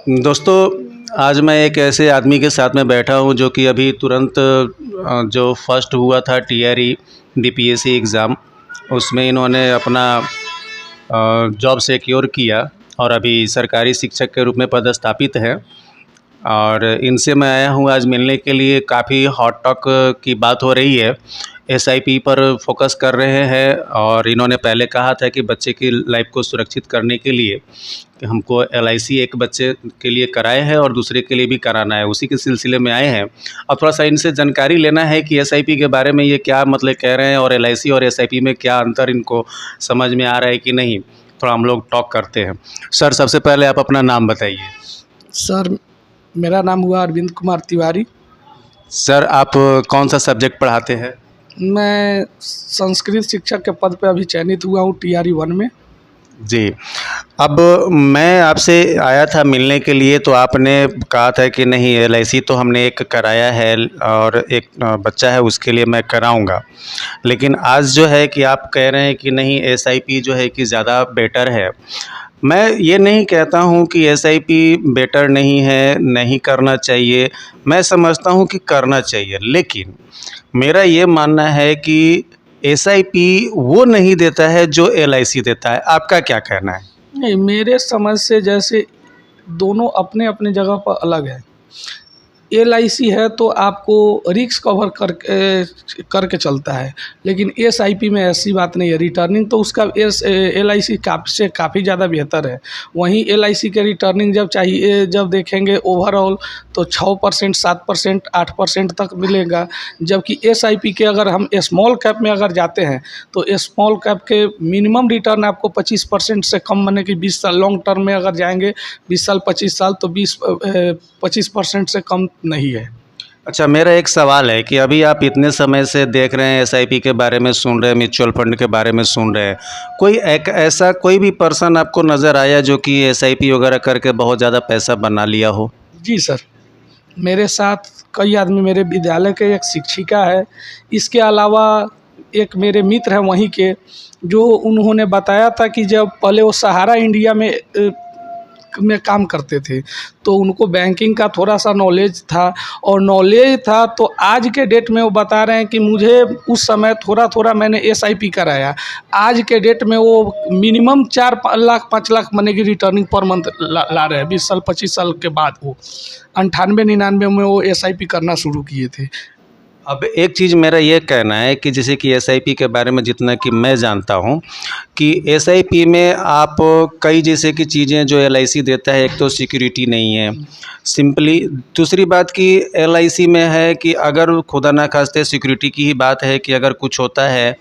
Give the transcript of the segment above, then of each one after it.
दोस्तों, आज मैं एक ऐसे आदमी के साथ में बैठा हूँ जो कि अभी तुरंत जो फर्स्ट हुआ था टीआरई बीपीएससी एग्ज़ाम, उसमें इन्होंने अपना जॉब सिक्योर किया और अभी सरकारी शिक्षक के रूप में पदस्थापित हैं। और इनसे मैं आया हूँ आज मिलने के लिए। काफ़ी हॉट टॉक की बात हो रही है, एसआईपी पर फोकस कर रहे हैं। और इन्होंने पहले कहा था कि बच्चे की लाइफ को सुरक्षित करने के लिए कि हमको एलआईसी एक बच्चे के लिए कराए हैं और दूसरे के लिए भी कराना है, उसी के सिलसिले में आए हैं। और थोड़ा सा इनसे जानकारी लेना है कि एसआईपी के बारे में ये क्या मतलब कह रहे हैं और एलआईसी और एसआईपी में क्या अंतर इनको समझ में आ रहा है कि नहीं। थोड़ा हम लोग टॉक करते हैं। सर, सबसे पहले आप अपना नाम बताइए। सर, मेरा नाम हुआ अरविंद कुमार तिवारी। सर, आप कौन सा सब्जेक्ट पढ़ाते हैं? मैं संस्कृत शिक्षक के पद पे अभी चयनित हुआ हूँ टीआरई 1 में। जी। अब मैं आपसे आया था मिलने के लिए, तो आपने कहा था कि नहीं, एलआईसी तो हमने एक कराया है और एक बच्चा है उसके लिए मैं कराऊंगा। लेकिन आज जो है कि आप कह रहे हैं कि नहीं, एसआईपी जो है कि ज़्यादा बेटर है। मैं ये नहीं कहता हूँ कि एसआईपी बेटर नहीं है, नहीं करना चाहिए। मैं समझता हूँ कि करना चाहिए, लेकिन मेरा ये मानना है कि एसआईपी वो नहीं देता है जो एलआईसी देता है। आपका क्या कहना है? नहीं, मेरे समझ से जैसे दोनों अपने अपने जगह पर अलग है। एलआईसी है तो आपको रिस्क कवर करके चलता है, लेकिन एसआईपी में ऐसी बात नहीं है। रिटर्निंग तो उसका एलआईसी से काफ़ी ज़्यादा बेहतर है। वहीं एलआईसी के रिटर्निंग जब देखेंगे ओवरऑल तो 6%, 7%, 8% तक मिलेगा। जबकि एसआईपी के अगर हम स्मॉल कैप में अगर जाते हैं तो स्मॉल कैप के मिनिमम रिटर्न आपको 25% से कम, माने कि 20 साल लॉन्ग टर्म में अगर जाएंगे 20 साल 25 साल तो 25% से कम नहीं है। अच्छा, मेरा एक सवाल है कि अभी आप इतने समय से देख रहे हैं, एसआईपी के बारे में सुन रहे हैं, म्यूचुअल फंड के बारे में सुन रहे हैं। कोई एक ऐसा कोई भी पर्सन आपको नज़र आया जो कि एसआईपी वगैरह करके बहुत ज़्यादा पैसा बना लिया हो? जी सर, मेरे साथ कई आदमी, मेरे विद्यालय के एक शिक्षिका है, इसके अलावा एक मेरे मित्र हैं वहीं के, जो उन्होंने बताया था कि जब पहले वो सहारा इंडिया में काम करते थे तो उनको बैंकिंग का थोड़ा सा नॉलेज था। तो आज के डेट में वो बता रहे हैं कि मुझे उस समय थोड़ा थोड़ा मैंने एसआईपी कराया। आज के डेट में वो मिनिमम 4 लाख 5 लाख मनी की रिटर्निंग पर मंथ ला रहे हैं। 20 साल 25 साल के बाद वो 98-99 में वो एसआईपी करना शुरू किए थे। अब एक चीज़ मेरा ये कहना है कि जैसे कि एसआईपी के बारे में जितना कि मैं जानता हूँ कि एसआईपी में आप कई जैसे कि चीज़ें जो एलआईसी देता है, एक तो सिक्योरिटी नहीं है सिंपली। दूसरी बात कि एलआईसी में है कि अगर खुदा ना खास्ते सिक्योरिटी की ही बात है कि अगर कुछ होता है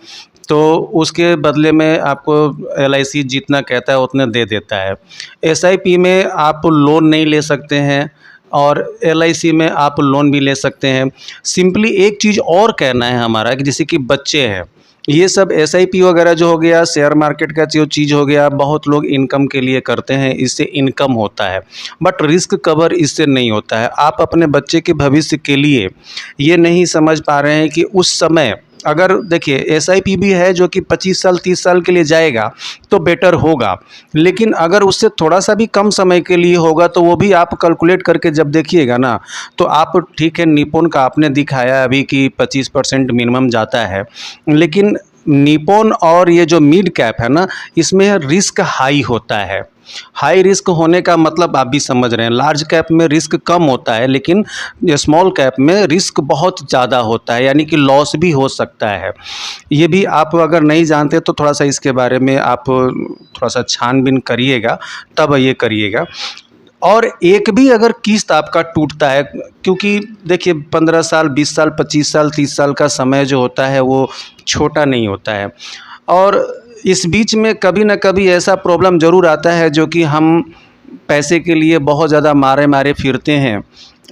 तो उसके बदले में आपको एलआईसी जितना कहता है उतना दे देता है। एसआईपी में आप लोन नहीं ले सकते हैं और एलआईसी में आप लोन भी ले सकते हैं। सिंपली एक चीज़ और कहना है हमारा कि जैसे कि बच्चे हैं, ये सब एसआईपी वगैरह जो हो गया, शेयर मार्केट का जो चीज़ हो गया, बहुत लोग इनकम के लिए करते हैं, इससे इनकम होता है, बट रिस्क कवर इससे नहीं होता है। आप अपने बच्चे के भविष्य के लिए ये नहीं समझ पा रहे हैं कि उस समय अगर देखिए एसआईपी भी है जो कि 25 साल 30 साल के लिए जाएगा तो बेटर होगा, लेकिन अगर उससे थोड़ा सा भी कम समय के लिए होगा तो वो भी आप कैलकुलेट करके जब देखिएगा ना, तो आप ठीक है, निपुण का आपने दिखाया अभी कि 25% मिनिमम जाता है, लेकिन निपुण और ये जो मिड कैप है ना, इसमें रिस्क हाई होता है। हाई रिस्क होने का मतलब आप भी समझ रहे हैं। लार्ज कैप में रिस्क कम होता है, लेकिन स्मॉल कैप में रिस्क बहुत ज़्यादा होता है, यानी कि लॉस भी हो सकता है। ये भी आप अगर नहीं जानते तो थोड़ा सा इसके बारे में आप थोड़ा सा छानबीन करिएगा, तब ये करिएगा। और एक भी अगर किस्त आपका टूटता है, क्योंकि देखिए 15 साल 20 साल 25 साल 30 साल का समय जो होता है वो छोटा नहीं होता है, और इस बीच में कभी ना कभी ऐसा प्रॉब्लम ज़रूर आता है जो कि हम पैसे के लिए बहुत ज़्यादा मारे मारे फिरते हैं,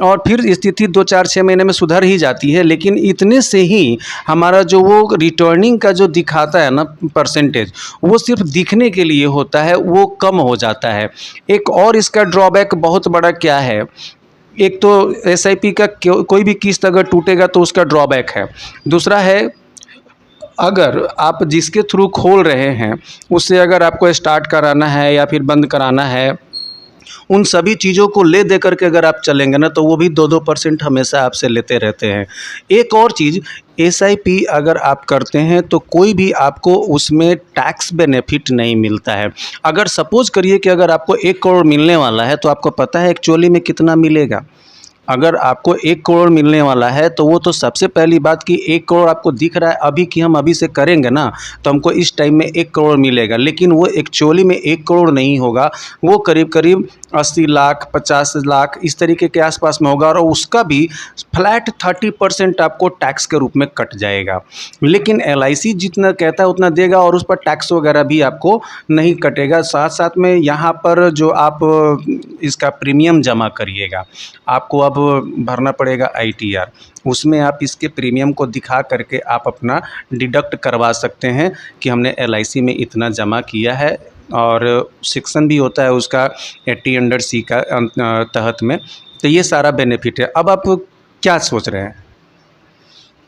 और फिर स्थिति 2-4-6 महीने में सुधर ही जाती है, लेकिन इतने से ही हमारा जो वो रिटर्निंग का जो दिखाता है ना परसेंटेज, वो सिर्फ दिखने के लिए होता है, वो कम हो जाता है। एक और इसका ड्रॉबैक बहुत बड़ा क्या है, एक तो एसआईपी का कोई भी किस्त अगर टूटेगा तो उसका ड्रॉबैक है। दूसरा है, अगर आप जिसके थ्रू खोल रहे हैं उससे अगर आपको स्टार्ट कराना है या फिर बंद कराना है उन सभी चीज़ों को ले दे करके अगर आप चलेंगे ना तो वो भी 2-2% हमेशा आपसे लेते रहते हैं। एक और चीज़, एसआईपी अगर आप करते हैं तो कोई भी आपको उसमें टैक्स बेनिफिट नहीं मिलता है। अगर सपोज़ करिए कि अगर आपको 1 करोड़ मिलने वाला है तो आपको पता है एक्चुअली में कितना मिलेगा? अगर आपको 1 करोड़ मिलने वाला है तो वो तो सबसे पहली बात कि 1 करोड़ आपको दिख रहा है अभी कि हम अभी से करेंगे ना तो हमको इस टाइम में 1 करोड़ मिलेगा, लेकिन वो एक्चुअली में 1 करोड़ नहीं होगा, वो करीब-करीब 80 लाख, 50 लाख इस तरीके के आसपास में होगा और उसका भी फ्लैट 30% आपको टैक्स के रूप में कट जाएगा। लेकिन एलआईसी जितना कहता है उतना देगा और उस पर टैक्स वगैरह भी आपको नहीं कटेगा। साथ-साथ में यहाँ पर जो आप इसका प्रीमियम जमा करिएगा, आपको अब भरना पड़ेगा आईटीआर, उसमें आप इसके प्रीमियम को दिखा करके आप अपना डिडक्ट करवा सकते हैं कि हमने एलआईसी में इतना जमा किया है और सेक्शन भी होता है उसका 80 अंडर सी का तहत में। तो ये सारा बेनिफिट है। अब आप क्या सोच रहे हैं?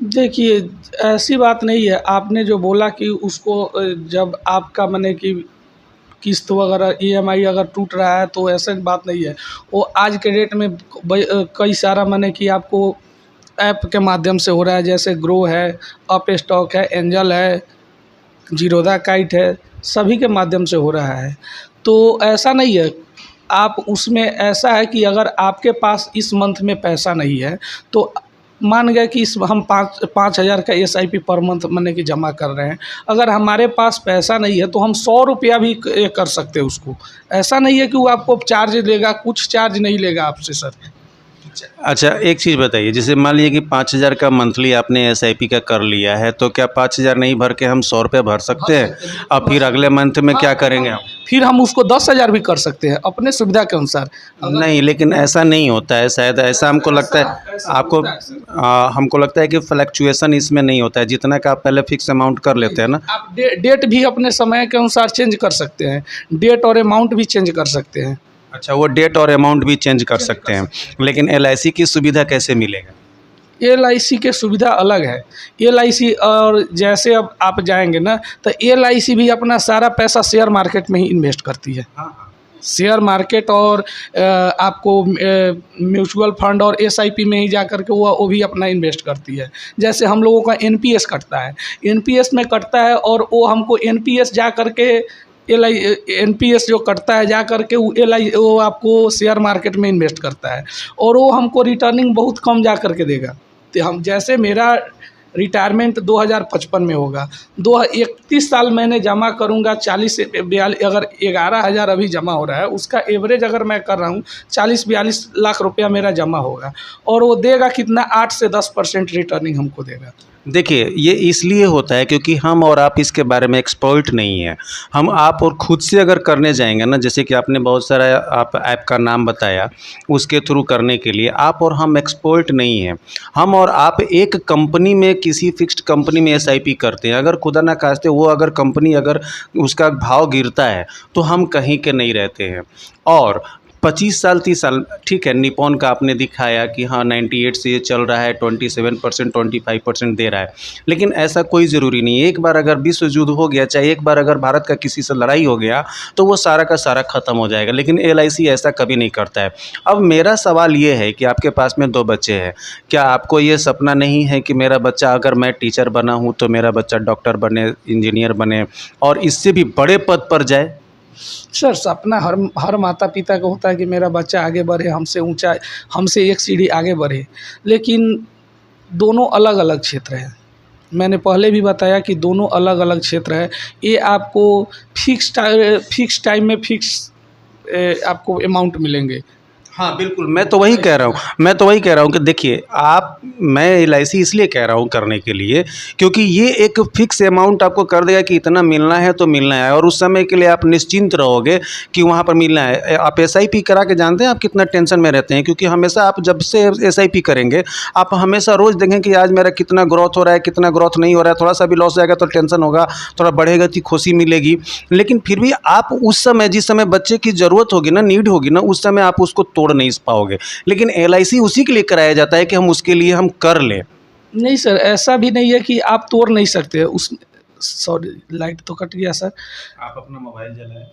देखिए, ऐसी बात नहीं है। आपने जो बोला कि उसको जब आपका माने कि किस्त वगैरह ईएमआई अगर टूट रहा है तो ऐसा बात नहीं है। वो आज के डेट में कई सारा माने कि आपको ऐप के माध्यम से हो रहा है, जैसे ग्रो है, अप स्टॉक है, एंजल है, जीरोधा काइट है, सभी के माध्यम से हो रहा है। तो ऐसा नहीं है, आप उसमें ऐसा है कि अगर आपके पास इस मंथ में पैसा नहीं है तो मान गए कि इस हम 5,000 का एसआईपी पर मंथ माने कि जमा कर रहे हैं। अगर हमारे पास पैसा नहीं है तो हम 100 रुपया भी कर सकते हैं उसको। ऐसा नहीं है कि वो आपको चार्ज लेगा, कुछ चार्ज नहीं लेगा आपसे सर। अच्छा, एक चीज़ बताइए, जैसे मान लीजिए कि 5,000 का मंथली आपने एसआईपी का कर लिया है तो क्या 5,000 नहीं भर के हम 100 रुपये भर सकते हैं और फिर अगले मंथ में क्या करेंगे हम? फिर हम उसको 10,000 भी कर सकते हैं अपने सुविधा के अनुसार। नहीं, लेकिन ऐसा नहीं होता है शायद, ऐसा हमको लगता है आपको हमको लगता है कि फ्लक्चुएशन इसमें नहीं होता है, जितना का आप पहले फिक्स अमाउंट कर लेते हैं ना। आप डेट भी अपने समय के अनुसार चेंज कर सकते हैं, डेट और अमाउंट भी चेंज कर सकते हैं। अच्छा, वो डेट और अमाउंट भी चेंज कर सकते हैं, लेकिन एलआईसी की सुविधा कैसे मिलेगा? एलआईसी की सुविधा अलग है। एलआईसी और जैसे अब आप जाएंगे ना तो एलआईसी भी अपना सारा पैसा शेयर मार्केट में ही इन्वेस्ट करती है। शेयर मार्केट और आपको म्यूचुअल फंड और एसआईपी में ही जा कर के वो भी अपना इन्वेस्ट करती है। जैसे हम लोगों का एनपीएस कटता है, एनपीएस में कटता है और वो हमको एनपीएस जा कर के एनपीएस जो कटता है जा कर के वो आपको शेयर मार्केट में इन्वेस्ट करता है और वो हमको रिटर्निंग बहुत कम जा कर के देगा। तो हम जैसे मेरा रिटायरमेंट 2055 में होगा, 31 साल मैंने जमा करूंगा, 40 से 42 अगर 11,000 अभी जमा हो रहा है, उसका एवरेज अगर मैं कर रहा हूँ 40-42 लाख रुपया मेरा जमा होगा और वो देगा कितना 8 से 10% रिटर्निंग हमको देगा। देखिए, ये इसलिए होता है क्योंकि हम और आप इसके बारे में एक्सपर्ट नहीं हैं। हम आप और खुद से अगर करने जाएंगे ना, जैसे कि आपने बहुत सारा आप ऐप का नाम बताया, उसके थ्रू करने के लिए आप और हम एक्सपर्ट नहीं हैं। हम और आप एक कंपनी में, किसी फिक्स्ड कंपनी में एसआईपी करते हैं, अगर खुदा ना खास्ते वो अगर कंपनी अगर उसका भाव गिरता है तो हम कहीं के नहीं रहते हैं। और 25 साल 30 साल ठीक है, निपॉन का आपने दिखाया कि हाँ 98 से ये चल रहा है, 27% 25% दे रहा है, लेकिन ऐसा कोई ज़रूरी नहीं है। एक बार अगर विश्व युद्ध हो गया, चाहे एक बार अगर भारत का किसी से लड़ाई हो गया तो वो सारा का सारा ख़त्म हो जाएगा, लेकिन एलआईसी ऐसा कभी नहीं करता है। अब मेरा सवाल ये है कि आपके पास में 2 बच्चे हैं, क्या आपको ये सपना नहीं है कि मेरा बच्चा, अगर मैं टीचर बना हूँ तो मेरा बच्चा डॉक्टर बने, इंजीनियर बने और इससे भी बड़े पद पर जाए? सर, सपना हर माता पिता का होता है कि मेरा बच्चा आगे बढ़े, हमसे ऊंचा, हमसे एक सीढ़ी आगे बढ़े, लेकिन दोनों अलग अलग क्षेत्र हैं। मैंने पहले भी बताया कि दोनों अलग अलग क्षेत्र है। ये आपको फिक्स टाइम में फिक्स आपको अमाउंट मिलेंगे। हाँ, बिल्कुल, मैं तो वही कह रहा हूँ कि देखिए मैं एलआईसी इसलिए कह रहा हूँ करने के लिए क्योंकि ये एक फ़िक्स अमाउंट आपको कर देगा कि इतना मिलना है तो मिलना है और उस समय के लिए आप निश्चिंत रहोगे कि वहाँ पर मिलना है। आप एसआईपी करा के जानते हैं आप कितना टेंशन में रहते हैं, क्योंकि हमेशा आप जब से एसआईपी करेंगे आप हमेशा रोज़ देखें कि आज मेरा कितना ग्रोथ हो रहा है, कितना ग्रोथ नहीं हो रहा है। थोड़ा सा भी लॉस जाएगा तो टेंशन होगा, थोड़ा बढ़ेगा तो खुशी मिलेगी, लेकिन फिर भी आप उस समय, जिस समय बच्चे की ज़रूरत होगी ना, नीड होगी ना, उस समय आप उसको तोड़ नहीं पाओगे। लेकिन एलआईसी उसी के लिए कराया जाता है कि हम उसके लिए हम कर लें। नहीं सर, ऐसा भी नहीं है कि आप तोड़ नहीं सकते। उस सॉरी लाइट तो कट गया सर। आप अपना मोबाइल जलाएं।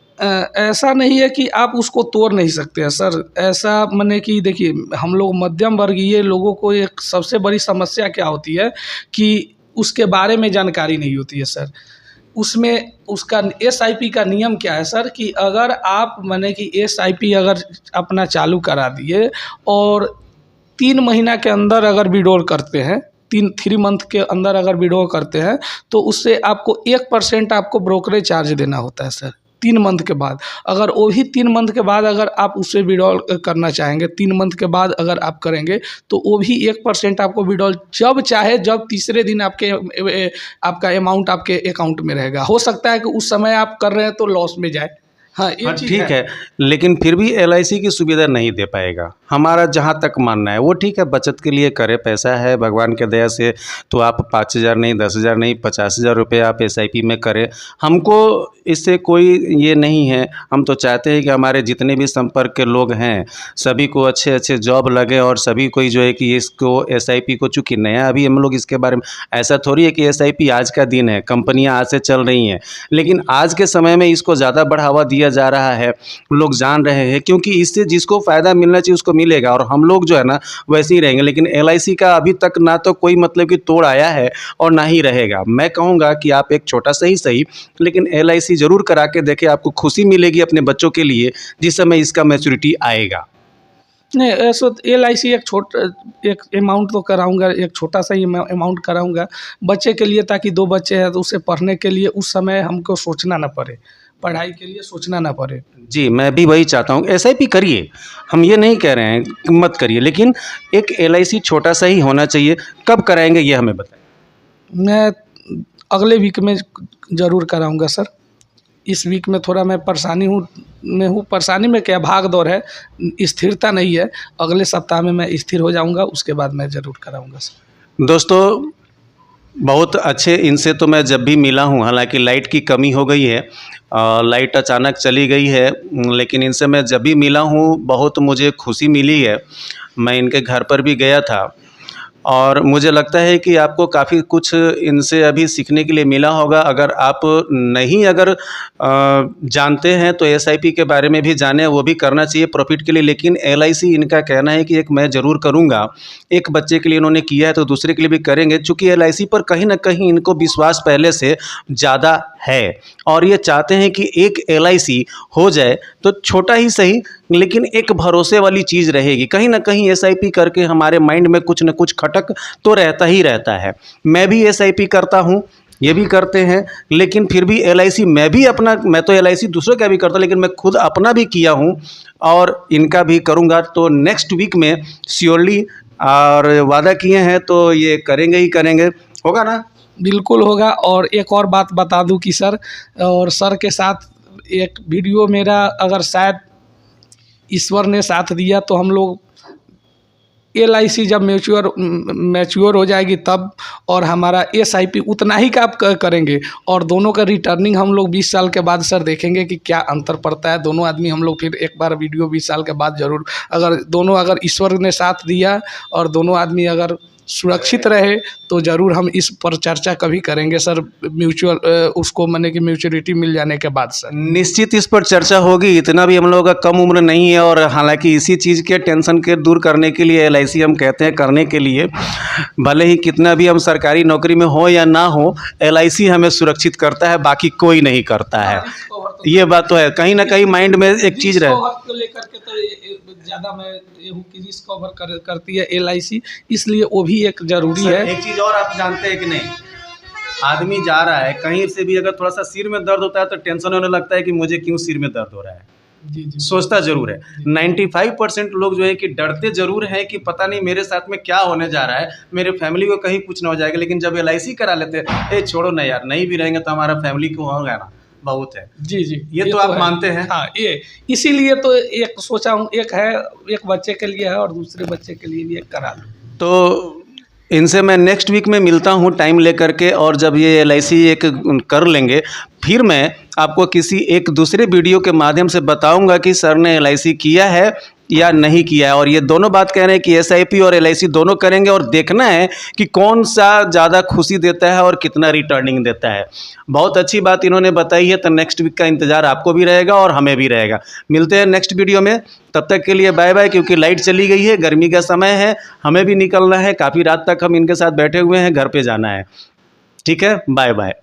ऐसा नहीं है कि आप उसको तोड़ नहीं सकते हैं सर। ऐसा माने कि देखिए, हम लोग मध्यम वर्गीय लोगों को एक सबसे बड़ी समस्या क्या होती है कि उसके बारे में जानकारी नहीं होती है सर। उसमें उसका एसआईपी का नियम क्या है सर कि अगर आप माने कि एसआईपी अगर अपना चालू करा दिए और 3 महीना के अंदर अगर विड्रॉल करते हैं, 3 मंथ के अंदर अगर विड्रॉल करते हैं, तो उससे आपको 1% आपको ब्रोकरेज चार्ज देना होता है सर 3 मंथ के बाद। अगर वो भी 3 मंथ के बाद अगर आप उससे विड्रॉल करना चाहेंगे, 3 मंथ के बाद अगर आप करेंगे तो वो भी 1% आपको विड्रॉल जब चाहे जब तीसरे दिन आपका अमाउंट आपके अकाउंट में रहेगा। हो सकता है कि उस समय आप कर रहे हैं तो लॉस में जाए। हाँ, ये चीज़ ठीक है, लेकिन फिर भी एलआईसी की सुविधा नहीं दे पाएगा। हमारा जहाँ तक मानना है वो ठीक है, बचत के लिए करे, पैसा है भगवान के दया से, तो आप 5,000 नहीं, 10,000 नहीं, 50,000 रुपये आप एसआईपी में करें। हमको इससे कोई ये नहीं है। हम तो चाहते हैं कि हमारे जितने भी संपर्क के लोग हैं सभी को अच्छे अच्छे जॉब लगे और सभी कोई जो है कि इसको एसआईपी को, चूँकि नया अभी हम लोग इसके बारे में, ऐसा थोड़ी है कि एसआईपी आज का दिन है, कंपनियाँ आज से चल रही हैं, लेकिन आज के समय में इसको ज़्यादा बढ़ावा दिया जा रहा है, लोग जान रहे हैं, क्योंकि इससे जिसको फ़ायदा मिलना चाहिए उसको मिलेगा और हम लोग जो है ना वैसे ही रहेंगे। लेकिन एलआईसी का अभी तक ना तो कोई मतलब कि तोड़ आया है और ना ही रहेगा। मैं कहूँगा कि आप एक छोटा सा ही सही लेकिन एलआईसी ज़रूर करा के देखें, आपको खुशी मिलेगी अपने बच्चों के लिए जिस समय इसका मैच्योरिटी आएगा। नहीं, ऐसा एलआईसी एक अमाउंट तो कराऊंगा, एक छोटा सा ही अमाउंट कराऊंगा बच्चे के लिए, ताकि 2 बच्चे हैं तो उसे पढ़ने के लिए उस समय हमको सोचना ना पड़े, पढ़ाई के लिए सोचना ना पड़े। जी, मैं भी वही चाहता हूँ, एसआईपी करिए, हम ये नहीं कह रहे हैं कि मत करिए, लेकिन एक एलआईसी छोटा सा ही होना चाहिए। कब कराएंगे ये हमें बताएं। मैं अगले वीक में ज़रूर कराऊंगा सर। इस वीक में थोड़ा मैं परेशानी में क्या, भाग दौड़ है, स्थिरता नहीं है। अगले सप्ताह में मैं स्थिर हो जाऊंगा, उसके बाद मैं ज़रूर कराऊंगा सर। दोस्तों, बहुत अच्छे इनसे तो मैं जब भी मिला हूँ, हालांकि लाइट की कमी हो गई है, लाइट अचानक चली गई है, लेकिन इनसे मैं जब भी मिला हूँ बहुत मुझे खुशी मिली है। मैं इनके घर पर भी गया था और मुझे लगता है कि आपको काफ़ी कुछ इनसे अभी सीखने के लिए मिला होगा। अगर आप नहीं जानते हैं तो एसआईपी के बारे में भी जानें, वो भी करना चाहिए प्रॉफिट के लिए। लेकिन एलआईसी इनका कहना है कि एक मैं ज़रूर करूंगा, एक बच्चे के लिए इन्होंने किया है तो दूसरे के लिए भी करेंगे, चूँकि एलआईसी पर कहीं ना कहीं इनको विश्वास पहले से ज़्यादा है और ये चाहते हैं कि एक एलआईसी हो जाए तो छोटा ही सही लेकिन एक भरोसे वाली चीज़ रहेगी। कहीं ना कहीं एसआईपी करके हमारे माइंड में कुछ न कुछ खटक तो रहता ही रहता है। मैं भी एसआईपी करता हूँ, ये भी करते हैं, लेकिन फिर भी एलआईसी मैं तो एलआईसी दूसरों का भी करता, लेकिन मैं खुद अपना भी किया हूँ और इनका भी करूँगा। तो नेक्स्ट वीक में श्योरली, और वादा किए हैं तो ये करेंगे ही करेंगे, होगा ना? बिल्कुल होगा। और एक और बात बता दूं कि सर के साथ एक वीडियो मेरा अगर शायद ईश्वर ने साथ दिया तो हम लोग एलआईसी जब मैच्योर हो जाएगी तब, और हमारा एसआईपी उतना ही का आप करेंगे और दोनों का रिटर्निंग हम लोग 20 साल के बाद सर देखेंगे कि क्या अंतर पड़ता है। दोनों आदमी हम लोग फिर एक बार वीडियो 20 साल के बाद ज़रूर, अगर ईश्वर ने साथ दिया और दोनों आदमी अगर सुरक्षित रहे तो ज़रूर हम इस पर चर्चा कभी करेंगे सर, उसको माने कि मैच्योरिटी मिल जाने के बाद सर। निश्चित इस पर चर्चा होगी। इतना भी हम लोगों का कम उम्र नहीं है और हालांकि इसी चीज़ के टेंशन के दूर करने के लिए एलआईसी हम कहते हैं करने के लिए, भले ही कितना भी हम सरकारी नौकरी में हो या ना हो, एलआईसी हमें सुरक्षित करता है, बाकी कोई नहीं करता है। ये बात तो है, कहीं ना कहीं माइंड में एक चीज़ रहे लेकर के तो ज़्यादा मैं ये हूँ कि रिस्क कवर करती है एलआईसी, इसलिए वो भी एक ज़रूरी है। एक चीज़ और आप जानते हैं कि नहीं, आदमी जा रहा है कहीं से भी, अगर थोड़ा सा सिर में दर्द होता है तो टेंशन होने लगता है कि मुझे क्यों सिर में दर्द हो रहा है। जी। सोचता जरूर है। 95% लोग जो है कि डरते जरूर हैं कि पता नहीं मेरे साथ में क्या होने जा रहा है, मेरे फैमिली को कहीं कुछ ना हो जाएगा। लेकिन जब एलआईसी करा लेते हैं, छोड़ो ना यार, नहीं भी रहेंगे तो हमारा फैमिली को होगा ना, बहुत है। जी ये तो आप मानते हैं। हाँ, ये इसीलिए तो एक सोचा हूँ, एक बच्चे के लिए है और दूसरे बच्चे के लिए भी एक करा लूँ। तो इनसे मैं नेक्स्ट वीक में मिलता हूँ टाइम लेकर के, और जब ये एलआईसी एक कर लेंगे फिर मैं आपको किसी एक दूसरे वीडियो के माध्यम से बताऊंगा कि सर ने एलआईसी किया है या नहीं किया है। और ये दोनों बात कह रहे हैं कि एसआईपी और एलआईसी दोनों करेंगे और देखना है कि कौन सा ज़्यादा खुशी देता है और कितना रिटर्निंग देता है। बहुत अच्छी बात इन्होंने बताई है। तो नेक्स्ट वीक का इंतज़ार आपको भी रहेगा और हमें भी रहेगा। मिलते हैं नेक्स्ट वीडियो में, तब तक के लिए बाय बाय। क्योंकि लाइट चली गई है, गर्मी का समय है, हमें भी निकलना है, काफ़ी रात तक हम इनके साथ बैठे हुए हैं, घर पे जाना है। ठीक है, बाय बाय।